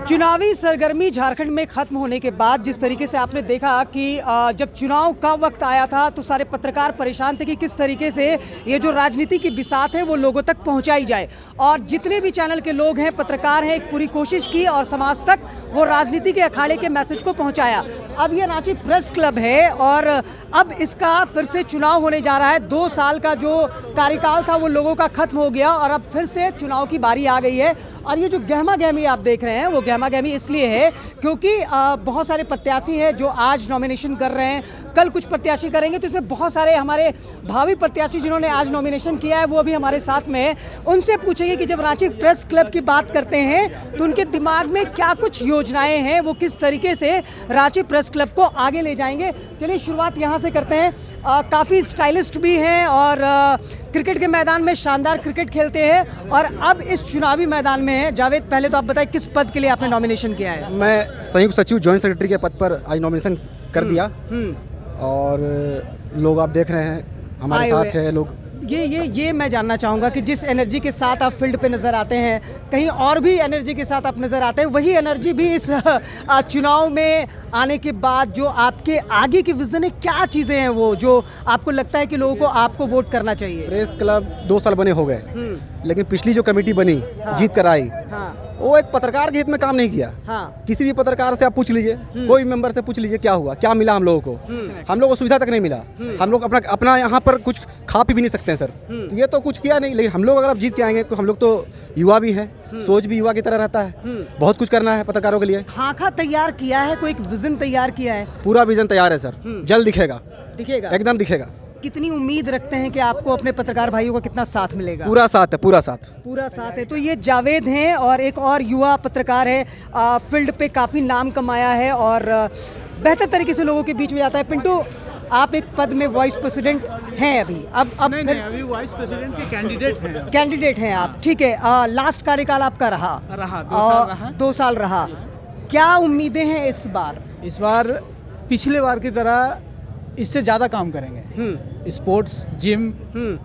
चुनावी सरगर्मी झारखंड में खत्म होने के बाद जिस तरीके से आपने देखा कि जब चुनाव का वक्त आया था तो सारे पत्रकार परेशान थे कि किस तरीके से ये जो राजनीति की बिसात है वो लोगों तक पहुंचाई जाए, और जितने भी चैनल के लोग हैं, पत्रकार हैं, एक पूरी कोशिश की और समाज तक वो राजनीति के अखाड़े के मैसेज को पहुंचाया। अब ये रांची प्रेस क्लब है और अब इसका फिर से चुनाव होने जा रहा है। 2 साल का जो कार्यकाल था वो लोगों का खत्म हो गया और अब फिर से चुनाव की बारी आ गई है। और ये जो गहमा गहमी आप देख रहे हैं वो गहमा गहमी इसलिए है क्योंकि बहुत सारे प्रत्याशी हैं जो आज नॉमिनेशन कर रहे हैं, कल कुछ प्रत्याशी करेंगे, तो इसमें बहुत सारे हमारे भावी प्रत्याशी जिन्होंने आज नॉमिनेशन किया है वो अभी हमारे साथ में है। उनसे पूछेंगे कि जब रांची प्रेस क्लब की बात करते हैं तो उनके दिमाग में क्या कुछ योजनाएं हैं, वो किस तरीके से रांची प्रेस क्लब को आगे ले जाएंगे। चलिए शुरुआत यहाँ से करते हैं। काफ़ी स्टाइलिस्ट भी हैं और क्रिकेट के मैदान में शानदार क्रिकेट खेलते हैं और अब इस चुनावी मैदान में है। जावेद, पहले तो आप बताएं किस पद के लिए आपने नॉमिनेशन किया है? मैं संयुक्त सचिव जॉइंट सेक्रेटरी के पद पर आज नॉमिनेशन कर दिया और लोग आप देख रहे हैं हमारे साथ है लोग। ये मैं जानना चाहूँगा कि जिस एनर्जी के साथ आप फील्ड पे नज़र आते हैं, कहीं और भी एनर्जी के साथ आप नज़र आते हैं, वही एनर्जी भी इस चुनाव में आने के बाद जो आपके आगे की विजन है, क्या चीज़ें हैं वो जो आपको लगता है कि लोगों को आपको वोट करना चाहिए? प्रेस क्लब 2 साल बने हो गए, लेकिन पिछली जो कमेटी बनी जीत कर आई, वो एक पत्रकार के हित में काम नहीं किया। किसी भी पत्रकार से आप पूछ लीजिए, कोई मेंबर से पूछ लीजिए क्या हुआ, क्या मिला हम लोगों को। हम लोगों को सुविधा तक नहीं मिला। हम लोग अपना यहाँ पर कुछ खा पी भी नहीं सकते हैं सर। तो ये तो कुछ किया नहीं, लेकिन हम लोग अगर आप जीत के आएंगे तो हम लोग तो युवा भी हैं, सोच भी युवा की तरह रहता है। बहुत कुछ करना है पत्रकारों के लिए। खाका तैयार किया है, कोई एक विजन तैयार किया है? पूरा विजन तैयार है सर, जल्द दिखेगा, एकदम दिखेगा। कितनी उम्मीद रखते हैं कि आपको अपने पत्रकार भाइयों का कितना साथ मिलेगा? पूरा साथ है, पूरा साथ है। तो ये जावेद हैं और एक और युवा पत्रकार है, फील्ड पे काफ़ी नाम कमाया है और बेहतर तरीके से लोगों के बीच में जाता है। पिंटू, आप एक पद में वाइस प्रेसिडेंट हैं अभी, अब नहीं, अभी वाइस प्रेसिडेंट के कैंडिडेट हैं आप, ठीक है। लास्ट कार्यकाल आपका रहा 2 साल रहा। क्या उम्मीदें हैं इस बार? इस बार पिछले बार की तरह इससे ज़्यादा काम करेंगे। स्पोर्ट्स, जिम,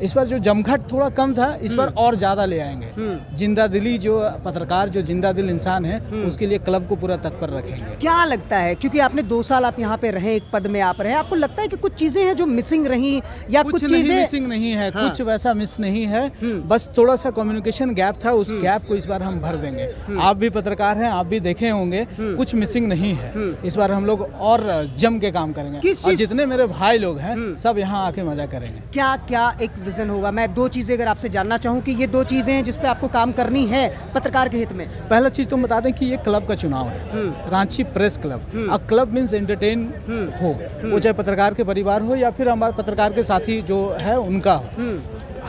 इस बार जो जमघट थोड़ा कम था, इस बार और ज़्यादा ले आएंगे। जिंदा दिली, जो पत्रकार जो जिंदा दिल इंसान है, उसके लिए क्लब को पूरा तत्पर रखेंगे। क्या लगता है, क्योंकि आपने 2 साल आप यहाँ पे रहे, एक पद में आप रहे, आपको लगता है कि कुछ चीज़ें हैं जो मिसिंग रही या कुछ चीज़ें मिसिंग नहीं है? कुछ वैसा मिस नहीं है, बस थोड़ा सा कम्युनिकेशन गैप था, उस गैप को इस बार हम भर देंगे। आप भी पत्रकार हैं, आप भी देखे होंगे, कुछ मिसिंग नहीं है। इस बार हम लोग और जम के काम करेंगे और जितने मेरे भाई लोग हैं सब यहाँ आके मजा करेंगे। क्या क्या एक विजन होगा? मैं 2 चीजें अगर आपसे जानना चाहूँ कि ये 2 चीजें हैं जिस पे आपको काम करनी है पत्रकार के हित में। पहला चीज तो बता दें कि ये क्लब का चुनाव है, रांची प्रेस क्लब। और क्लब मीन्स एंटरटेन हो, वो चाहे पत्रकार के परिवार हो या फिर हमारे पत्रकार के साथी जो है उनका हो।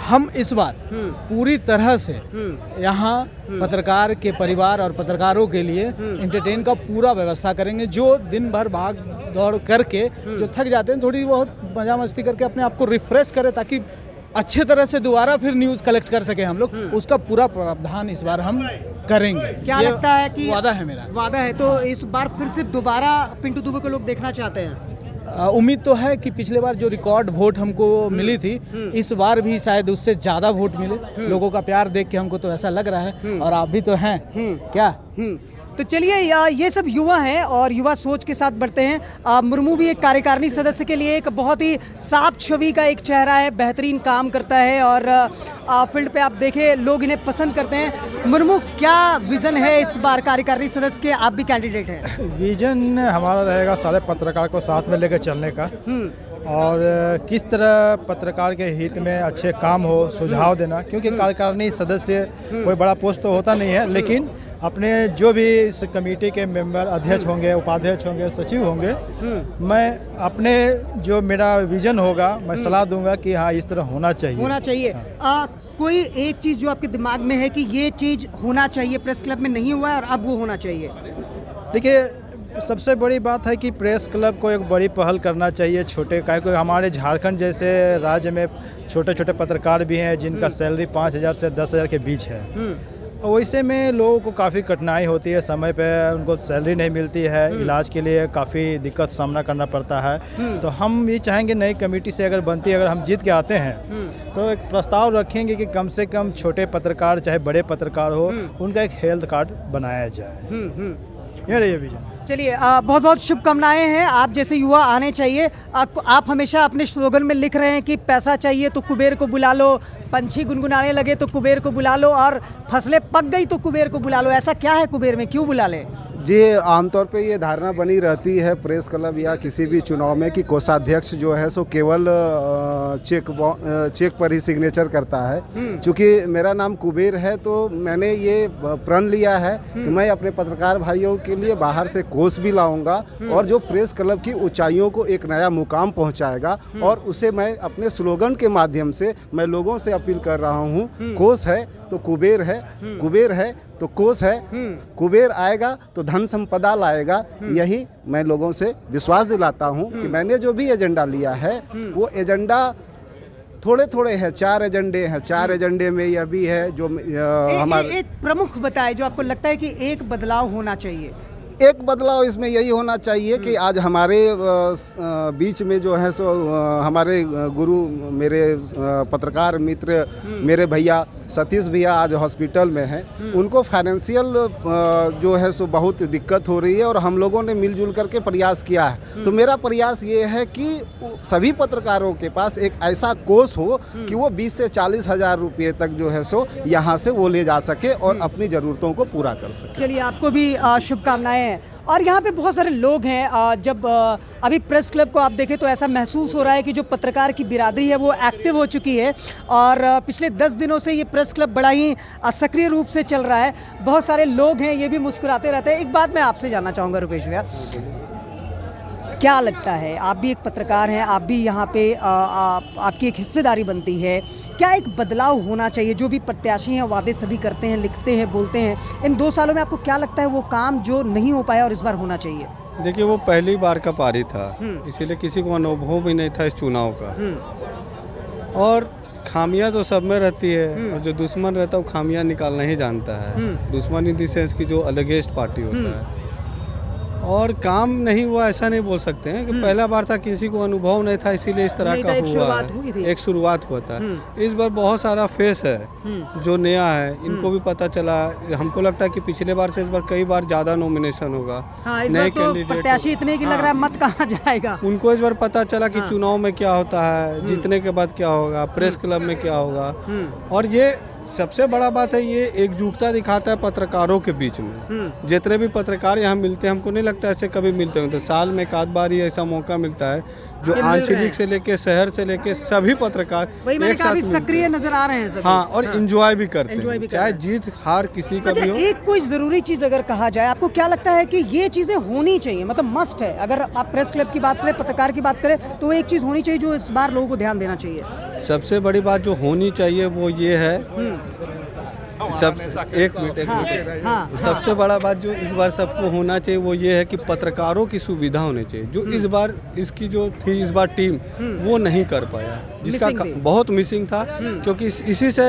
हम इस बार पूरी तरह से यहाँ पत्रकार के परिवार और पत्रकारों के लिए एंटरटेन का पूरा व्यवस्था करेंगे। जो दिन भर भाग दौड़ करके जो थक जाते हैं, थोड़ी बहुत मजा मस्ती करके अपने आप को रिफ्रेश करें ताकि अच्छे तरह से दोबारा फिर न्यूज़ कलेक्ट कर सके हम लोग। उसका पूरा प्रावधान इस बार हम करेंगे। क्या लगता है कि वादा है मेरा? वादा है तो इस बार फिर से दोबारा पिंटू दुबे को लोग देखना चाहते हैं? उम्मीद तो है कि पिछले बार जो रिकॉर्ड वोट हमको मिली थी, इस बार भी शायद उससे ज़्यादा वोट मिले। लोगों का प्यार देख के हमको तो ऐसा लग रहा है, और आप भी तो हैं क्या? तो चलिए, ये सब युवा हैं और युवा सोच के साथ बढ़ते हैं। मुर्मू भी एक कार्यकारिणी सदस्य के लिए एक बहुत ही साफ छवि का एक चेहरा है, बेहतरीन काम करता है और फील्ड पे आप देखें लोग इन्हें पसंद करते हैं। मुर्मू, क्या विज़न है इस बार कार्यकारिणी सदस्य के? आप भी कैंडिडेट हैं। विजन हमारा रहेगा सारे पत्रकार को साथ में लेकर चलने का और किस तरह पत्रकार के हित में अच्छे काम हो, सुझाव देना। क्योंकि कार्यकारिणी सदस्य कोई बड़ा पोस्ट तो होता नहीं है, लेकिन अपने जो भी इस कमेटी के मेंबर, अध्यक्ष होंगे, उपाध्यक्ष होंगे, सचिव होंगे, मैं अपने जो मेरा विजन होगा मैं सलाह दूंगा कि हाँ इस तरह होना चाहिए। कोई एक चीज़ जो आपके दिमाग में है कि ये चीज़ होना चाहिए, प्रेस क्लब में नहीं हुआ है और अब वो होना चाहिए? देखिए, सबसे बड़ी बात है कि प्रेस क्लब को एक बड़ी पहल करना चाहिए। छोटे क्योंकि हमारे झारखंड जैसे राज्य में छोटे छोटे पत्रकार भी हैं जिनका सैलरी 5,000 से 10,000 के बीच है। और वैसे में लोगों को काफ़ी कठिनाई होती है, समय पे उनको सैलरी नहीं मिलती है, इलाज के लिए काफ़ी दिक्कत सामना करना पड़ता है। तो हम ये चाहेंगे नई कमेटी से अगर बनती है, अगर हम जीत के आते हैं तो एक प्रस्ताव रखेंगे कि कम से कम छोटे पत्रकार चाहे बड़े पत्रकार हो, उनका एक हेल्थ कार्ड बनाया जाए। ये रही विजन। चलिए बहुत बहुत शुभकामनाएं हैं। आप जैसे युवा आने चाहिए। आप हमेशा अपने स्लोगन में लिख रहे हैं कि पैसा चाहिए तो कुबेर को बुला लो, पंछी गुनगुनाने लगे तो कुबेर को बुला लो, और फसलें पक गई तो कुबेर को बुला लो। ऐसा क्या है कुबेर में, क्यों बुला ले? जी, आमतौर पे ये धारणा बनी रहती है प्रेस क्लब या किसी भी चुनाव में कि कोषाध्यक्ष जो है सो केवल चेक पर ही सिग्नेचर करता है। चूँकि मेरा नाम कुबेर है तो मैंने ये प्रण लिया है कि मैं अपने पत्रकार भाइयों के लिए बाहर से कोष भी लाऊंगा और जो प्रेस क्लब की ऊंचाइयों को एक नया मुकाम पहुंचाएगा, और उसे मैं अपने स्लोगन के माध्यम से मैं लोगों से अपील कर रहा हूँ, कोष है तो कुबेर है, कुबेर है तो कोष है, कुबेर आएगा तो धन संपदा लाएगा। यही मैं लोगों से विश्वास दिलाता हूँ कि मैंने जो भी एजेंडा लिया है वो एजेंडा थोड़े थोड़े हैं, 4 एजेंडे हैं। 4 एजेंडे में यह भी है जो हमारे एक प्रमुख बताए जो आपको लगता है कि एक बदलाव होना चाहिए। एक बदलाव इसमें यही होना चाहिए कि आज हमारे बीच में जो है सो हमारे गुरु, मेरे पत्रकार मित्र, मेरे भैया सतीश भैया आज हॉस्पिटल में हैं। उनको फाइनेंशियल जो है सो बहुत दिक्कत हो रही है और हम लोगों ने मिलजुल करके प्रयास किया है। तो मेरा प्रयास ये है कि सभी पत्रकारों के पास एक ऐसा कोष हो कि वो 20 से 40 हज़ार रुपये तक जो है सो यहाँ से वो ले जा सके और अपनी ज़रूरतों को पूरा कर सके। चलिए, आपको भी शुभकामनाएं। और यहाँ पे बहुत सारे लोग हैं। जब अभी प्रेस क्लब को आप देखें तो ऐसा महसूस हो रहा है कि जो पत्रकार की बिरादरी है वो एक्टिव हो चुकी है, और पिछले 10 दिनों से ये प्रेस क्लब बड़ा ही सक्रिय रूप से चल रहा है। बहुत सारे लोग हैं, ये भी मुस्कुराते रहते हैं। एक बात मैं आपसे जानना चाहूँगा रुपेश भैया, क्या लगता है, आप भी एक पत्रकार हैं, आप भी यहाँ पे आपकी एक हिस्सेदारी बनती है, क्या एक बदलाव होना चाहिए? जो भी प्रत्याशी हैं वादे सभी करते हैं, लिखते हैं, बोलते हैं, इन 2 सालों में आपको क्या लगता है वो काम जो नहीं हो पाया और इस बार होना चाहिए? देखिए, वो पहली बार का पारी था, इसीलिए किसी को अनुभव भी नहीं था इस चुनाव का। और खामियां तो सब में रहती है, और जो दुश्मन रहता है वो खामियां निकालना ही जानता है। दुश्मन इन द सेंस की जो अगेंस्ट पार्टी होता है, और काम नहीं हुआ ऐसा नहीं बोल सकते हैं कि पहला बार था, किसी को अनुभव नहीं था इसीलिए इस तरह का हुआ है। एक शुरुआत हुआ था। इस बार बहुत सारा फेस है जो नया है, इनको भी पता चला। हमको लगता है कि पिछले बार से इस बार कई बार ज़्यादा नॉमिनेशन होगा। नए कैंडिडेट प्रत्याशी इतने की लग रहा है मत कहाँ जाएगा। उनको इस बार पता चला कि चुनाव में क्या होता है, जीतने के बाद क्या होगा, प्रेस क्लब में क्या होगा। और ये सबसे बड़ा बात है, ये एकजुटता दिखाता है पत्रकारों के बीच में। जितने भी पत्रकार यहाँ मिलते हैं, हमको नहीं लगता ऐसे कभी मिलते हैं, तो साल में एक आध बार ही ऐसा मौका मिलता है जो आंचलिक से लेके शहर से लेके सभी पत्रकार एक साथ सक्रिय नजर आ रहे हैं सभी। हाँ, और एंजॉय भी करते हैं, चाहे जीत हार किसी का भी हो। एक कोई जरूरी चीज अगर कहा जाए, आपको क्या लगता है कि ये चीजें होनी चाहिए, मतलब मस्ट है? अगर आप प्रेस क्लब की बात करें, पत्रकार की बात करें, तो एक चीज होनी चाहिए जो इस बार लोगों को ध्यान देना चाहिए। सबसे बड़ी बात जो होनी चाहिए वो ये है, एक मिनट सबसे बड़ा बात जो इस बार सबको होना चाहिए वो ये है कि पत्रकारों की सुविधा होनी चाहिए। जो इस बार इसकी जो थी इस बार टीम वो नहीं कर पाया, जिसका बहुत मिसिंग था, क्योंकि इसी से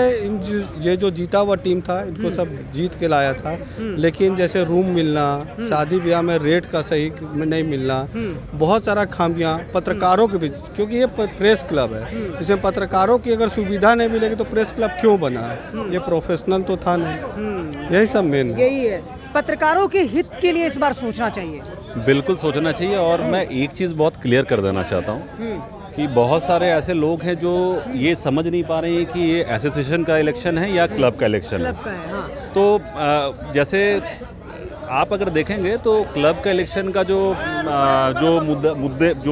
ये जो जीता हुआ टीम था इनको सब जीत के लाया था। लेकिन जैसे रूम मिलना, शादी ब्याह में रेट का सही नहीं मिलना, बहुत सारा खामियां पत्रकारों के बीच, क्योंकि ये प्रेस क्लब है, इसमें पत्रकारों की अगर सुविधा नहीं मिलेगी तो प्रेस क्लब क्यों बना है? ये प्रोफेशनल तो था नहीं। यही सब मेन है। यही है, पत्रकारों के हित के लिए इस बार सोचना चाहिए। बिल्कुल सोचना चाहिए। और मैं एक चीज़ बहुत क्लियर कर देना चाहता हूँ कि बहुत सारे ऐसे लोग हैं जो ये समझ नहीं पा रहे हैं कि ये एसोसिएशन का इलेक्शन है या क्लब का इलेक्शन है। तो जैसे आप अगर देखेंगे तो क्लब का इलेक्शन का जो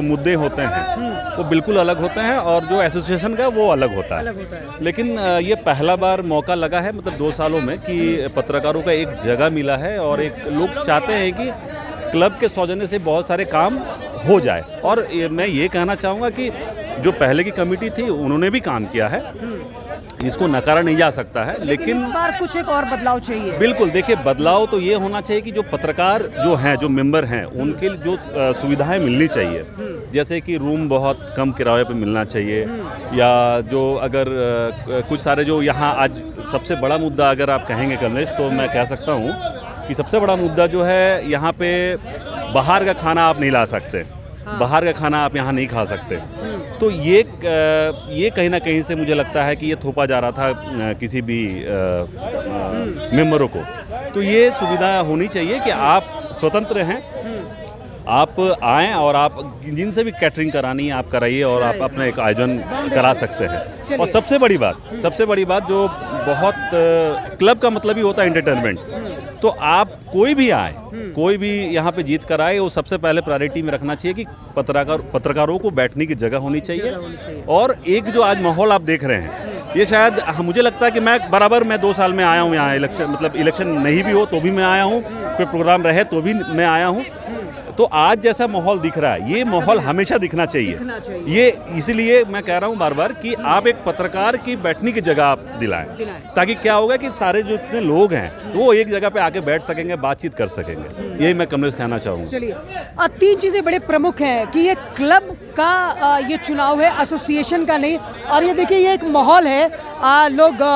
मुद्दे होते हैं वो बिल्कुल अलग होते हैं, और जो एसोसिएशन का वो अलग होता है। लेकिन ये पहला बार मौका लगा है, मतलब 2 सालों में, कि पत्रकारों का एक जगह मिला है, और एक लोग चाहते हैं कि क्लब के सौजन्य से बहुत सारे काम हो जाए। और मैं ये कहना चाहूँगा कि जो पहले की कमेटी थी उन्होंने भी काम किया है, इसको नकारा नहीं जा सकता है। लेकिन इस बार कुछ एक और बदलाव चाहिए। बिल्कुल, देखिए, बदलाव तो ये होना चाहिए कि जो पत्रकार जो हैं, जो मेंबर हैं, उनके जो सुविधाएं मिलनी चाहिए, जैसे कि रूम बहुत कम किराए पे मिलना चाहिए, या जो अगर कुछ सारे जो यहाँ आज सबसे बड़ा मुद्दा अगर आप कहेंगे कमलेश, तो मैं कह सकता हूँ कि सबसे बड़ा मुद्दा जो है यहाँ पे बाहर का खाना आप नहीं ला सकते, बाहर का खाना आप यहाँ नहीं खा सकते। तो ये कहीं ना कहीं से मुझे लगता है कि ये थोपा जा रहा था किसी भी मेंबरों को। तो ये सुविधा होनी चाहिए कि आप स्वतंत्र हैं, आप आएँ और आप जिनसे भी कैटरिंग करानी है आप कराइए और आप अपना एक आयोजन करा सकते हैं। और सबसे बड़ी बात जो बहुत क्लब का मतलब ही होता है एंटरटेनमेंट। तो आप कोई भी आए, कोई भी यहाँ पे जीत कर आए, वो सबसे पहले प्रायोरिटी में रखना चाहिए कि पत्रकारों को बैठने की जगह होनी चाहिए। और एक जो आज माहौल आप देख रहे हैं, ये शायद मुझे लगता है कि मैं 2 साल में आया हूँ यहाँ, इलेक्शन नहीं भी हो तो भी मैं आया हूँ, कोई प्रोग्राम रहे तो भी मैं आया हूँ। तो आज जैसा माहौल दिख रहा है, ये माहौल हमेशा दिखना चाहिए। ये इसलिए मैं कह रहा हूँ बार बार कि आप एक पत्रकार की बैठने की जगह आप दिलाएं, ताकि क्या होगा कि सारे जो इतने लोग हैं वो एक जगह पे आके बैठ सकेंगे, बातचीत कर सकेंगे। यही मैं कमलेश कहना चाहूँगा। चलिए, 3 चीज़ें बड़े प्रमुख हैं कि ये क्लब का ये चुनाव है, एसोसिएशन का नहीं। और ये देखिए, ये एक माहौल है, लोग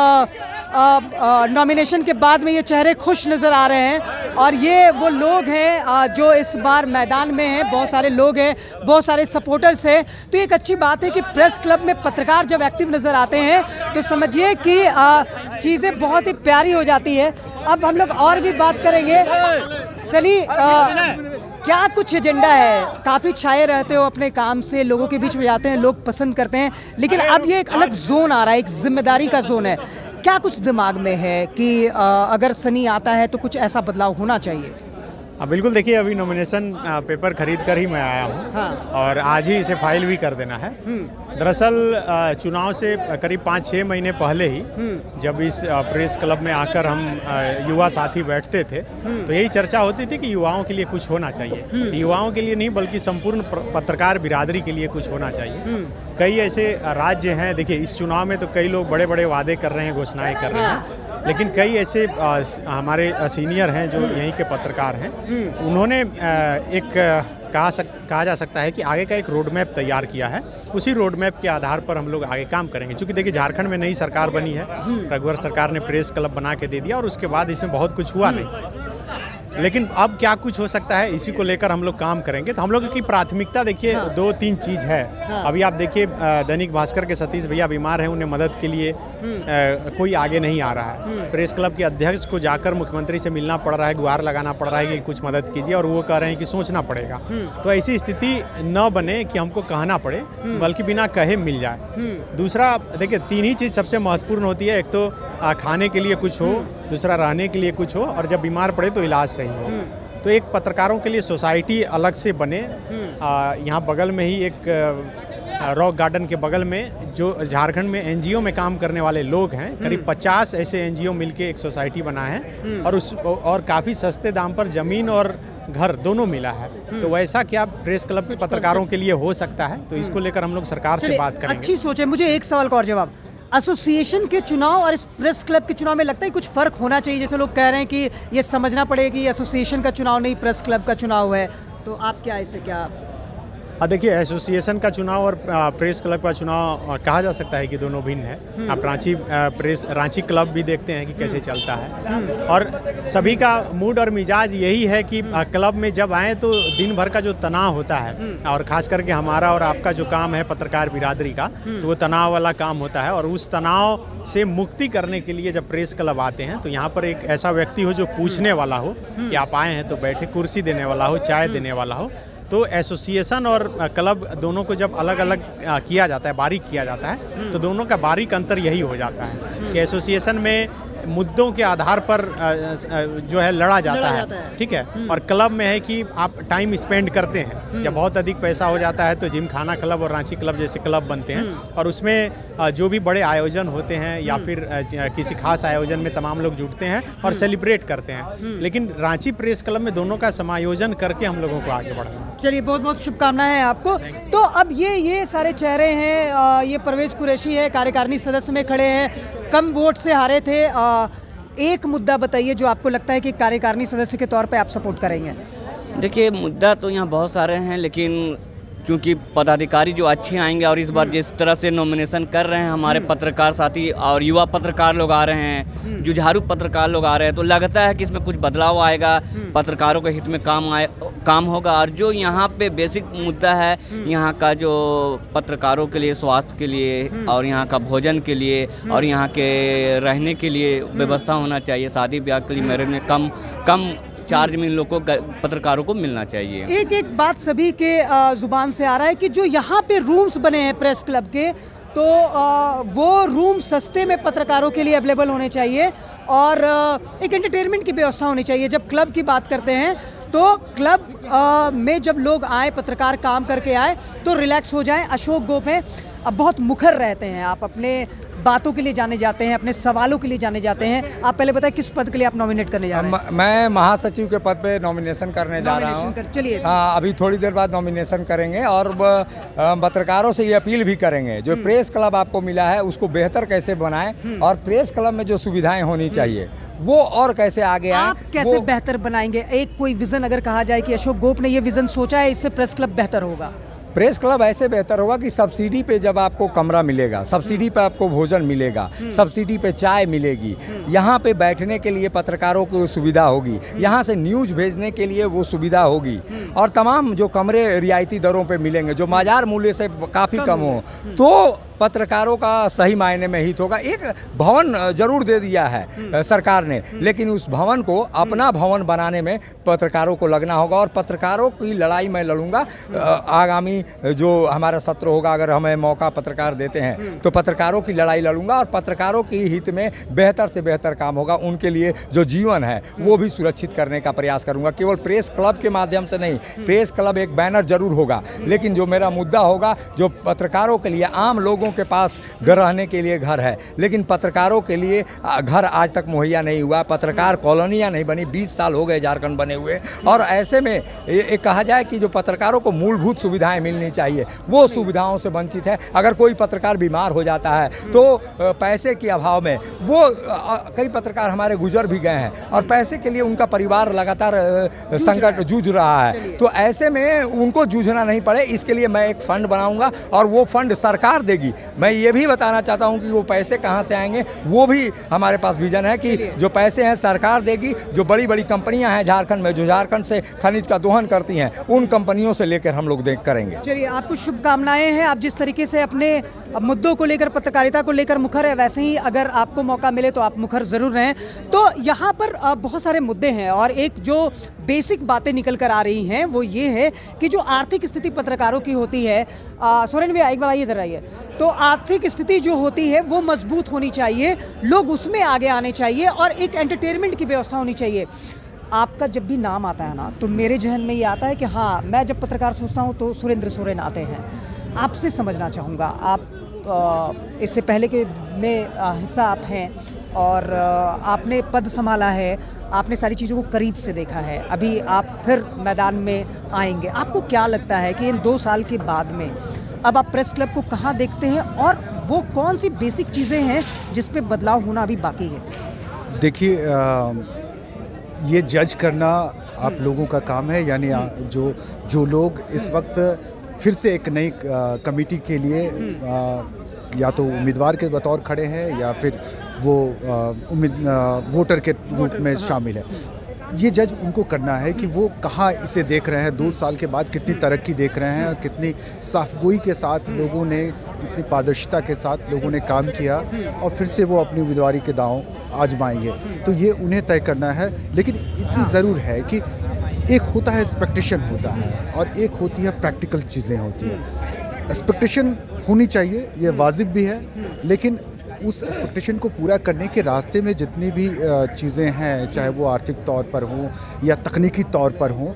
नॉमिनेशन के बाद में ये चेहरे खुश नज़र आ रहे हैं। और ये वो लोग हैं जो इस बार मैदान में हैं, बहुत सारे लोग हैं, बहुत सारे सपोर्टर्स हैं। तो एक अच्छी बात है कि प्रेस क्लब में पत्रकार जब एक्टिव नज़र आते हैं तो समझिए कि चीज़ें बहुत ही प्यारी हो जाती है। अब हम लोग और भी बात करेंगे। सनी, क्या कुछ एजेंडा है? काफ़ी छाए रहते हो अपने काम से, लोगों के बीच में जाते हैं, लोग पसंद करते हैं, लेकिन अब ये एक अलग जोन आ रहा है, एक जिम्मेदारी का जोन है। क्या कुछ दिमाग में है कि अगर सनी आता है तो कुछ ऐसा बदलाव होना चाहिए? बिल्कुल, देखिए अभी नॉमिनेशन पेपर खरीद कर ही मैं आया हूँ। हाँ। और आज ही इसे फाइल भी कर देना है। दरअसल चुनाव से करीब 5-6 महीने पहले ही जब इस प्रेस क्लब में आकर हम युवा साथी बैठते थे तो यही चर्चा होती थी कि युवाओं के लिए कुछ होना चाहिए। युवाओं के लिए नहीं बल्कि संपूर्ण पत्रकार बिरादरी के लिए कुछ होना चाहिए। कई ऐसे राज्य हैं, देखिए इस चुनाव में तो कई लोग बड़े बड़े वादे कर रहे हैं, घोषणाएं कर रहे हैं, लेकिन कई ऐसे हमारे सीनियर हैं जो यहीं के पत्रकार हैं, उन्होंने एक कहा जा सकता है कि आगे का एक रोड मैप तैयार किया है। उसी रोड मैप के आधार पर हम लोग आगे काम करेंगे। क्योंकि देखिए झारखंड में नई सरकार बनी है, रघुवर सरकार ने प्रेस क्लब बना के दे दिया और उसके बाद इसमें बहुत कुछ हुआ नहीं। लेकिन अब क्या कुछ हो सकता है, इसी को लेकर हम लोग काम करेंगे। तो हम लोग की प्राथमिकता देखिए 2-3 चीज़ है। अभी आप देखिए दैनिक भास्कर के सतीश भैया बीमार हैं, उन्हें मदद के लिए कोई आगे नहीं आ रहा है। प्रेस क्लब के अध्यक्ष को जाकर मुख्यमंत्री से मिलना पड़ रहा है, गुहार लगाना पड़ रहा है कि कुछ मदद कीजिए, और वो कह रहे हैं कि सोचना पड़ेगा। तो ऐसी स्थिति न बने कि हमको कहना पड़े, बल्कि बिना कहे मिल जाए। दूसरा देखिए 3 ही चीज़ सबसे महत्वपूर्ण होती है। एक तो खाने के लिए कुछ हो, दूसरा रहने के लिए कुछ हो, और जब बीमार पड़े तो इलाज सही हो। तो एक पत्रकारों के लिए सोसाइटी अलग से बने। यहाँ बगल में ही एक रॉक गार्डन के बगल में जो झारखंड में एनजीओ में काम करने वाले लोग हैं, करीब 50 ऐसे एनजीओ मिलके एक सोसाइटी बना है, और काफ़ी सस्ते दाम पर ज़मीन और घर दोनों मिला है। तो वैसा क्या प्रेस क्लब के पत्रकारों के लिए हो सकता है? तो इसको लेकर हम लोग सरकार से बात करेंगे। अच्छी सोच है। मुझे एक सवाल का और जवाब, एसोसिएशन के चुनाव और इस प्रेस क्लब के चुनाव में लगता है कुछ फ़र्क होना चाहिए? जैसे लोग कह रहे हैं कि ये समझना पड़ेगा कि एसोसिएशन का चुनाव नहीं, प्रेस क्लब का चुनाव है। तो आप क्या इससे क्या? देखिए एसोसिएशन का चुनाव और प्रेस क्लब का चुनाव कहा जा सकता है कि दोनों भिन्न है। आप रांची क्लब भी देखते हैं कि कैसे चलता है, और सभी का मूड और मिजाज यही है कि क्लब में जब आएँ तो दिन भर का जो तनाव होता है, और ख़ास करके हमारा और आपका जो काम है पत्रकार बिरादरी का, तो वो तनाव वाला काम होता है। और उस तनाव से मुक्ति करने के लिए जब प्रेस क्लब आते हैं तो यहाँ पर एक ऐसा व्यक्ति हो जो पूछने वाला हो कि आप आए हैं तो बैठे, कुर्सी देने वाला हो, चाय देने वाला हो। तो एसोसिएशन और क्लब दोनों को जब अलग अलग किया जाता है, बारीक किया जाता है, तो दोनों का बारीक अंतर यही हो जाता है कि एसोसिएशन में मुद्दों के आधार पर जो है लड़ा जाता है, ठीक है। और क्लब में है कि आप टाइम स्पेंड करते हैं। जब बहुत अधिक पैसा हो जाता है तो जिम खाना क्लब और रांची क्लब जैसे क्लब बनते हैं, और उसमें जो भी बड़े आयोजन होते हैं या फिर किसी खास आयोजन में तमाम लोग जुटते हैं और सेलिब्रेट करते हैं। लेकिन रांची प्रेस क्लब में दोनों का समायोजन करके हम लोगों को आगे बढ़ना है। चलिए, बहुत बहुत शुभकामनाएं आपको। तो अब ये सारे चेहरे हैं, ये परवेज कुरैशी है, कार्यकारिणी सदस्य में खड़े हैं, कम वोट से हारे थे। एक मुद्दा बताइए जो आपको लगता है कि कार्यकारिणी सदस्य के तौर पे आप सपोर्ट करेंगे। देखिए मुद्दा तो यहाँ बहुत सारे हैं, लेकिन क्योंकि पदाधिकारी जो अच्छे आएंगे और इस बार जिस तरह से नॉमिनेशन कर रहे हैं हमारे पत्रकार साथी और युवा पत्रकार लोग आ रहे हैं, जुझारू पत्रकार लोग आ रहे हैं, तो लगता है कि इसमें कुछ बदलाव आएगा, पत्रकारों के हित में काम होगा। और जो यहाँ पे बेसिक मुद्दा है यहाँ का, जो पत्रकारों के लिए स्वास्थ्य के लिए और यहाँ का भोजन के लिए और यहाँ के रहने के लिए व्यवस्था होना चाहिए। शादी ब्याह के लिए मैरिज में कम चार्ज में इन लोग को पत्रकारों को मिलना चाहिए। एक बात सभी के जुबान से आ रहा है कि जो यहाँ पे रूम्स बने हैं प्रेस क्लब के, तो वो रूम सस्ते में पत्रकारों के लिए अवेलेबल होने चाहिए और एक एंटरटेनमेंट की व्यवस्था होनी चाहिए। जब क्लब की बात करते हैं तो क्लब में जब लोग आए, पत्रकार काम करके आए तो रिलैक्स हो जाएं। अशोक गोप हैं, अब बहुत मुखर रहते हैं, आप अपने बातों के लिए जाने जाते हैं, अपने सवालों के लिए जाने जाते हैं। आप पहले बताएं किस पद के लिए आप नॉमिनेट करने जा रहे हैं? मैं महासचिव के पद पे नॉमिनेशन करने जा रहा हूँ। चलिए, हाँ, अभी थोड़ी देर बाद नॉमिनेशन करेंगे और पत्रकारों से ये अपील भी करेंगे, जो प्रेस क्लब आपको मिला है उसको बेहतर कैसे बनाएं और प्रेस क्लब में जो सुविधाएं होनी चाहिए वो और कैसे आगे आए। आप कैसे बेहतर बनाएंगे? एक कोई विजन अगर कहा जाए कि अशोक गोप ने ये विजन सोचा है, इससे प्रेस क्लब बेहतर होगा। प्रेस क्लब ऐसे बेहतर होगा कि सब्सिडी पे जब आपको कमरा मिलेगा, सब्सिडी पे आपको भोजन मिलेगा, सब्सिडी पे चाय मिलेगी, यहाँ पे बैठने के लिए पत्रकारों को सुविधा होगी, यहाँ से न्यूज़ भेजने के लिए वो सुविधा होगी और तमाम जो कमरे रियायती दरों पे मिलेंगे जो बाजार मूल्य से काफ़ी कम हो, तो पत्रकारों का सही मायने में हित होगा। एक भवन जरूर दे दिया है सरकार ने, लेकिन उस भवन को अपना भवन बनाने में पत्रकारों को लगना होगा और पत्रकारों की लड़ाई मैं लड़ूंगा। आगामी जो हमारा सत्र होगा, अगर हमें मौका पत्रकार देते हैं तो पत्रकारों की लड़ाई लड़ूंगा और पत्रकारों की हित में बेहतर से बेहतर काम होगा। उनके लिए जो जीवन है वो भी सुरक्षित करने का प्रयास करूंगा। केवल प्रेस क्लब के माध्यम से नहीं, प्रेस क्लब एक बैनर जरूर होगा, लेकिन जो मेरा मुद्दा होगा, जो पत्रकारों के लिए, आम लोगों के पास घर रहने के लिए घर है, लेकिन पत्रकारों के लिए घर आज तक मुहैया नहीं हुआ। पत्रकार कॉलोनियाँ नहीं बनी, 20 साल हो गए झारखंड बने हुए, और ऐसे में ये कहा जाए कि जो पत्रकारों को मूलभूत सुविधाएं मिलनी चाहिए वो सुविधाओं से वंचित है। अगर कोई पत्रकार बीमार हो जाता है तो पैसे के अभाव में वो कई पत्रकार हमारे गुजर भी गए हैं और पैसे के लिए उनका परिवार लगातार संकट जूझ रहा है। तो ऐसे में उनको जूझना नहीं पड़े, इसके लिए मैं एक फंड बनाऊंगा और वो फंड सरकार देगी। मैं ये भी बताना चाहता हूं कि वो पैसे कहां से आएंगे, वो भी हमारे पास विजन है कि जो पैसे हैं सरकार देगी। जो बड़ी बड़ी कंपनियां हैं झारखंड में, जो झारखंड से खनिज का दोहन करती हैं, उन कंपनियों से लेकर हम लोग करेंगे। चलिए, आपको शुभकामनाएं हैं। आप जिस तरीके से अपने मुद्दों को लेकर, पत्रकारिता को लेकर मुखर है, वैसे ही अगर आपको मौका मिले तो आप मुखर जरूर रहें। तो यहाँ पर बहुत सारे मुद्दे हैं और एक जो बेसिक बातें निकल कर आ रही हैं वो ये है कि जो आर्थिक स्थिति पत्रकारों की होती है, सोरेन भैया एक बार आइए, इधर आइए, तो आर्थिक स्थिति जो होती है वो मजबूत होनी चाहिए, लोग उसमें आगे आने चाहिए और एक एंटरटेनमेंट की व्यवस्था होनी चाहिए। आपका जब भी नाम आता है ना तो मेरे जहन में ये आता है कि हाँ, मैं जब पत्रकार सोचता हूँ तो सुरेंद्र सोरेन आते हैं। आपसे समझना चाहूँगा, आप इससे पहले के में हिस्सा आप हैं और आपने पद संभाला है, आपने सारी चीज़ों को करीब से देखा है, अभी आप फिर मैदान में आएंगे। आपको क्या लगता है कि इन 2 साल के बाद में अब आप प्रेस क्लब को कहाँ देखते हैं और वो कौन सी बेसिक चीज़ें हैं जिस पे बदलाव होना अभी बाकी है? देखिए, ये जज करना आप लोगों का काम है, यानी जो लोग इस वक्त फिर से एक नई कमेटी के लिए या तो उम्मीदवार के बतौर खड़े हैं या फिर वो वोटर के रूप में शामिल है, ये जज उनको करना है कि वो कहाँ इसे देख रहे हैं, 2 साल के बाद कितनी तरक्की देख रहे हैं, कितनी साफगोई के साथ लोगों ने, कितनी पारदर्शिता के साथ लोगों ने काम किया और फिर से वो अपनी उम्मीदवारी के दांव आजमाएंगे। तो ये उन्हें तय करना है। लेकिन इतनी ज़रूर है कि एक होता है एक्सपेक्टेशन होता है और एक होती है प्रैक्टिकल चीज़ें होती हैं। एक्सपेक्टेशन होनी चाहिए, ये वाजिब भी है, लेकिन उस एक्सपेक्टेशन को पूरा करने के रास्ते में जितनी भी चीज़ें हैं, चाहे वो आर्थिक तौर पर हों या तकनीकी तौर पर हों,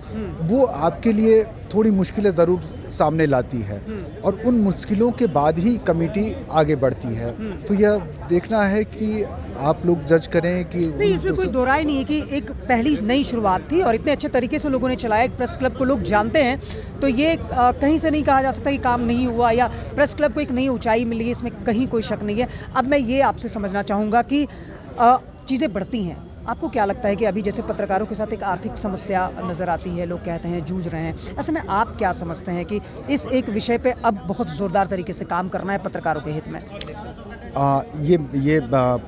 वो आपके लिए थोड़ी मुश्किलें ज़रूर सामने लाती है और उन मुश्किलों के बाद ही कमेटी आगे बढ़ती है। तो यह देखना है कि आप लोग जज करें कि नहीं, इसमें कोई दो राय नहीं है कि एक पहली नई शुरुआत थी और इतने अच्छे तरीके से लोगों ने चलाया, एक प्रेस क्लब को लोग जानते हैं, तो ये कहीं से नहीं कहा जा सकता कि काम नहीं हुआ या प्रेस क्लब को एक नई ऊंचाई मिली है, इसमें कहीं कोई शक नहीं है। अब मैं ये आपसे समझना चाहूँगा कि चीज़ें बढ़ती हैं, आपको क्या लगता है कि अभी जैसे पत्रकारों के साथ एक आर्थिक समस्या नज़र आती है, लोग कहते हैं जूझ रहे हैं, ऐसे में आप क्या समझते हैं कि इस एक विषय पे अब बहुत ज़ोरदार तरीके से काम करना है पत्रकारों के हित में? ये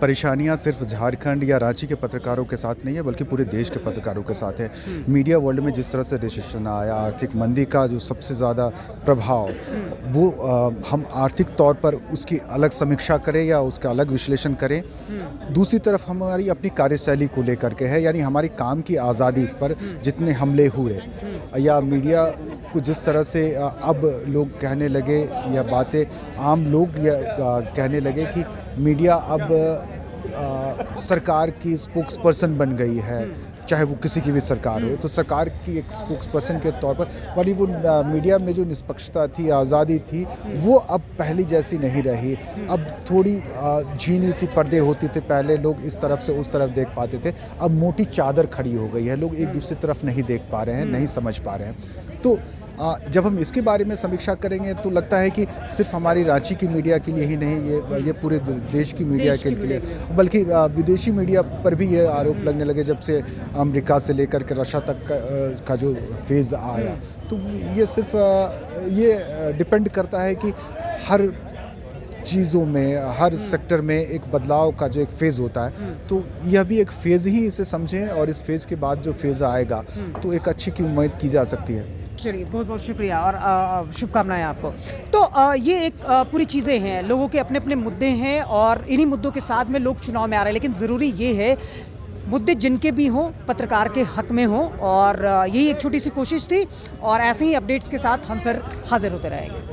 परेशानियां सिर्फ झारखंड या रांची के पत्रकारों के साथ नहीं है, बल्कि पूरे देश के पत्रकारों के साथ है। मीडिया वर्ल्ड में जिस तरह से रिसेशन आया, आर्थिक मंदी का जो सबसे ज़्यादा प्रभाव, वो हम आर्थिक तौर पर उसकी अलग समीक्षा करें या उसका अलग विश्लेषण करें। दूसरी तरफ हमारी अपनी कार्यशैली को लेकर के है, यानी हमारी काम की आज़ादी पर जितने हमले हुए या मीडिया को जिस तरह से अब लोग कहने लगे या बातें आम लोग या कहने लगे कि मीडिया अब सरकार की स्पोक्स पर्सन बन गई है, चाहे वो किसी की भी सरकार हो, तो सरकार की एक स्पोक्स पर्सन के तौर पर बॉलीवुड मीडिया में जो निष्पक्षता थी, आज़ादी थी, वो अब पहली जैसी नहीं रही। अब थोड़ी झीनी सी पर्दे होती थे, पहले लोग इस तरफ से उस तरफ देख पाते थे, अब मोटी चादर खड़ी हो गई है, लोग एक दूसरी तरफ नहीं देख पा रहे हैं, नहीं समझ पा रहे हैं। तो जब हम इसके बारे में समीक्षा करेंगे तो लगता है कि सिर्फ हमारी रांची की मीडिया के लिए ही नहीं, ये पूरे देश की मीडिया के लिए, बल्कि विदेशी मीडिया पर भी ये आरोप लगने लगे जब से अमेरिका से लेकर के रशिया तक का जो फेज़ आया। तो ये सिर्फ ये डिपेंड करता है कि हर चीज़ों में, हर सेक्टर में एक बदलाव का जो एक फ़ेज़ होता है, तो यह भी एक फ़ेज़ ही इसे समझें, और इस फेज़ के बाद जो फेज़ आएगा तो एक अच्छी की उम्मीद की जा सकती है। चलिए, बहुत बहुत शुक्रिया और शुभकामनाएं आपको। तो ये एक पूरी चीज़ें हैं, लोगों के अपने अपने मुद्दे हैं और इन्हीं मुद्दों के साथ में लोग चुनाव में आ रहे हैं, लेकिन ज़रूरी ये है मुद्दे जिनके भी हों पत्रकार के हक में हों, और यही एक छोटी सी कोशिश थी, और ऐसे ही अपडेट्स के साथ हम फिर हाजिर होते रहेंगे।